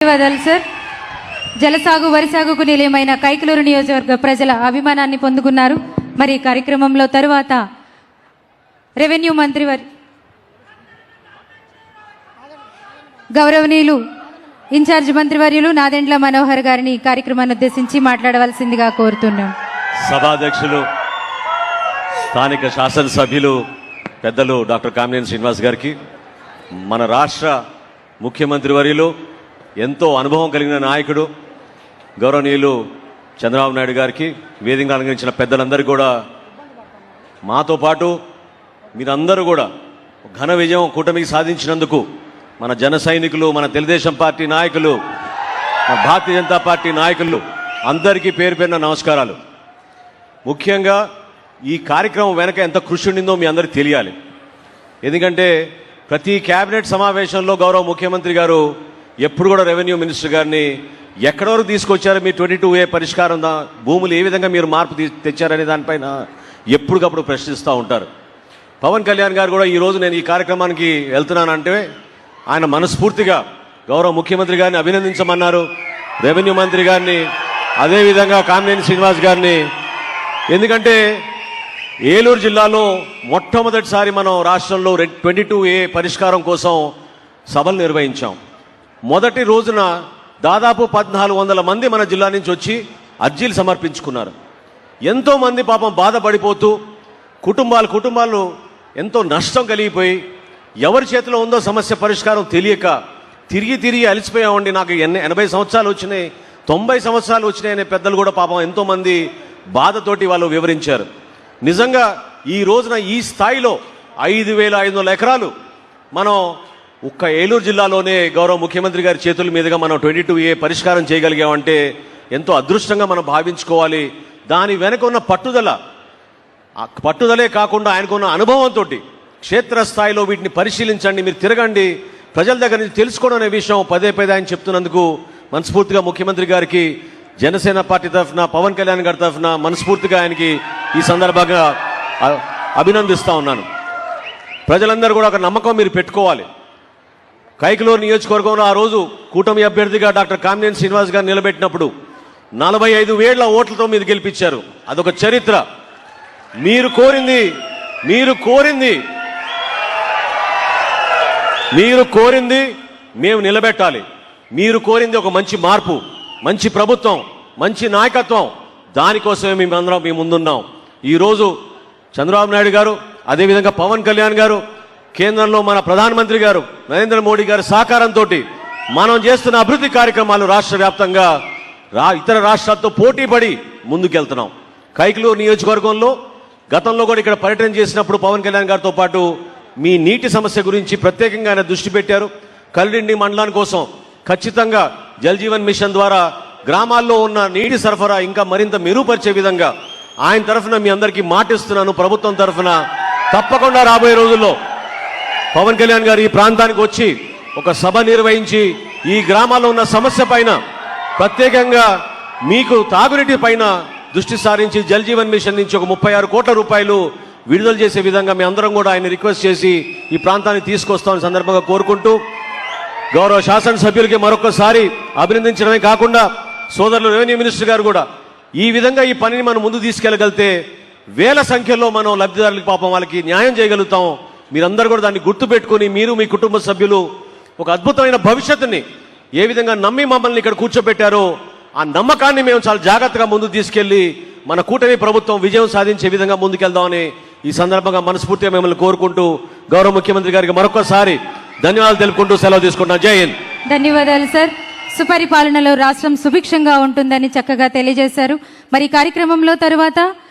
ధన్యవాదాలు సార్. జలసాగు వరి సాగుకు నిలయమైన కైకలూరు నియోజకవర్గ ప్రజల అభిమానాన్ని పొందుకున్నారు. మరి ఈ కార్యక్రమంలో తరువాత రెవెన్యూ మంత్రి గౌరవనీయులు ఇన్ఛార్జ్ మంత్రివర్యులు నాదెండ్ల మనోహర్ గారిని కార్యక్రమాన్ని ఉద్దేశించి మాట్లాడవలసిందిగా కోరుతున్నాం. సభాధ్యక్షులు స్థానిక శాసనసభ్యులు పెద్దలు డాక్టర్ కామినేని శ్రీనివాస్ గారికి, మన రాష్ట్ర ముఖ్యమంత్రి వర్యులు ఎంతో అనుభవం కలిగిన నాయకుడు గౌరవనీయులు చంద్రబాబు నాయుడు గారికి, వేదికగా అలంకరించిన పెద్దలందరికీ కూడా, మాతో పాటు మీరందరూ కూడా ఘన విజయం కూటమికి సాధించినందుకు మన జన సైనికులు, మన తెలుగుదేశం పార్టీ నాయకులు, మన భారతీయ జనతా పార్టీ నాయకులు అందరికీ పేరు పేరున నమస్కారాలు. ముఖ్యంగా ఈ కార్యక్రమం వెనక ఎంత కృషి ఉండిందో మీ అందరికీ తెలియాలి. ఎందుకంటే ప్రతి కేబినెట్ సమావేశంలో గౌరవ ముఖ్యమంత్రి గారు ఎప్పుడు కూడా రెవెన్యూ మినిస్టర్ గారిని ఎక్కడి వరకు తీసుకొచ్చారు, మీ 22A పరిష్కారం భూములు ఏ విధంగా మీరు మార్పు తెచ్చారనే దానిపైన ఎప్పటికప్పుడు ప్రశ్నిస్తూ ఉంటారు. పవన్ కళ్యాణ్ గారు కూడా ఈరోజు నేను ఈ కార్యక్రమానికి వెళ్తున్నానంటే ఆయన మనస్ఫూర్తిగా గౌరవ ముఖ్యమంత్రి గారిని అభినందించమన్నారు, రెవెన్యూ మంత్రి గారిని, అదేవిధంగా కామినేని శ్రీనివాస్ గారిని. ఎందుకంటే ఏలూరు జిల్లాలో మొట్టమొదటిసారి మనం రాష్ట్రంలో 22A పరిష్కారం కోసం సభలు నిర్వహించాం. మొదటి రోజున దాదాపు 1400 మంది మన జిల్లా నుంచి వచ్చి అర్జీలు సమర్పించుకున్నారు. ఎంతోమంది పాపం బాధపడిపోతూ కుటుంబాలు ఎంతో నష్టం కలిగిపోయి ఎవరి చేతిలో ఉందో సమస్య పరిష్కారం తెలియక తిరిగి అలసిపోయామండి. నాకు 80 సంవత్సరాలు వచ్చినాయి, 90 సంవత్సరాలు వచ్చినాయి అనే పెద్దలు కూడా పాపం ఎంతోమంది బాధతోటి వాళ్ళు వివరించారు. నిజంగా ఈ రోజున ఈ స్థాయిలో 5500 ఎకరాలు మనం ఒక్క ఏలూరు జిల్లాలోనే గౌరవ ముఖ్యమంత్రి గారి చేతుల మీదుగా మనం 22A పరిష్కారం చేయగలిగామంటే ఎంతో అదృష్టంగా మనం భావించుకోవాలి. దాని వెనక ఉన్న పట్టుదలే కాకుండా ఆయనకున్న అనుభవంతో క్షేత్రస్థాయిలో వీటిని పరిశీలించండి, మీరు తిరగండి, ప్రజల దగ్గర నుంచి తెలుసుకోవడం అనే విషయం పదే ఆయన చెప్తున్నందుకు మనస్ఫూర్తిగా ముఖ్యమంత్రి గారికి, జనసేన పార్టీ తరఫున, పవన్ కళ్యాణ్ గారి తరఫున మనస్ఫూర్తిగా ఆయనకి ఈ సందర్భంగా అభినందిస్తూ ఉన్నాను. ప్రజలందరూ కూడా ఒక నమ్మకం మీరు పెట్టుకోవాలి. కైకలూరు నియోజకవర్గంలో ఆ రోజు కూటమి అభ్యర్థిగా డాక్టర్ కామినేని శ్రీనివాస్ గారు నిలబెట్టినప్పుడు 45,000 ఓట్లతో మీరు గెలిపించారు. అదొక చరిత్ర. మీరు కోరింది మేము నిలబెట్టాలి. మీరు కోరింది ఒక మంచి మార్పు, మంచి ప్రభుత్వం, మంచి నాయకత్వం. దానికోసమే మేమందరం మీ ముందున్నాం. ఈరోజు చంద్రబాబు నాయుడు గారు, అదేవిధంగా పవన్ కళ్యాణ్ గారు, కేంద్రంలో మన ప్రధానమంత్రి గారు నరేంద్ర మోడీ గారి సహకారంతో మనం చేస్తున్న అభివృద్ధి కార్యక్రమాలు రాష్ట్ర వ్యాప్తంగా ఇతర రాష్ట్రాలతో పోటీపడి ముందుకెళ్తున్నాం. కైకలూరు నియోజకవర్గంలో గతంలో కూడా ఇక్కడ పర్యటన చేసినప్పుడు పవన్ కళ్యాణ్ గారితో పాటు మీ నీటి సమస్య గురించి ప్రత్యేకంగా ఆయన దృష్టి పెట్టారు. కలిడిండి మండలాని కోసం ఖచ్చితంగా జల్ జీవన్ మిషన్ ద్వారా గ్రామాల్లో ఉన్న నీటి సరఫరా ఇంకా మరింత మెరుగుపరిచే విధంగా ఆయన తరఫున మీ అందరికీ మాటిస్తున్నాను. ప్రభుత్వం తరఫున తప్పకుండా రాబోయే రోజుల్లో పవన్ కళ్యాణ్ గారు ఈ ప్రాంతానికి వచ్చి ఒక సభ నిర్వహించి ఈ గ్రామాల్లో ఉన్న సమస్య పైన ప్రత్యేకంగా మీకు తాగునీటి పైన దృష్టి సారించి జల్ జీవన్ మిషన్ నుంచి ఒక 36 కోట్ల రూపాయలు విడుదల చేసే విధంగా మీ అందరం కూడా ఆయన రిక్వెస్ట్ చేసి ఈ ప్రాంతాన్ని తీసుకొస్తామని సందర్భంగా కోరుకుంటూ, గౌరవ శాసనసభ్యులకి మరొకసారి అభినందించడమే కాకుండా సోదరులు రెవెన్యూ మినిస్టర్ గారు కూడా ఈ విధంగా ఈ పనిని మనం ముందు తీసుకెళ్లగలిగితే వేల సంఖ్యలో మనం లబ్ధిదారులకి పాపం వాళ్ళకి న్యాయం చేయగలుగుతాం. మీరందరూ కూడా దాన్ని గుర్తుపెట్టుకుని మీరు మీ కుటుంబ సభ్యులు ఒక అద్భుతమైన భవిష్యత్తుని ఏ విధంగా నమ్మి మమ్మల్ని ఇక్కడ కూర్చోబెట్టారో ఆ నమ్మకాన్ని మేము చాలా జాగ్రత్తగా ముందు తీసుకెళ్లి మన కూటమి ప్రభుత్వం విజయం సాధించే విధంగా ముందుకెళ్దామని ఈ సందర్భంగా మనస్ఫూర్తిగా మిమ్మల్ని కోరుకుంటూ గౌరవ ముఖ్యమంత్రి గారికి మరొకసారి ధన్యవాదాలు తెలుపుకుంటూ సెలవు తీసుకుంటున్నాను. జై హింద్. ధన్యవాదాలు సార్. సుపరిపాలనలో రాష్ట్రం సుభిక్షంగా ఉంటుందని చక్కగా తెలియజేశారు. మరి కార్యక్రమంలో తరువాత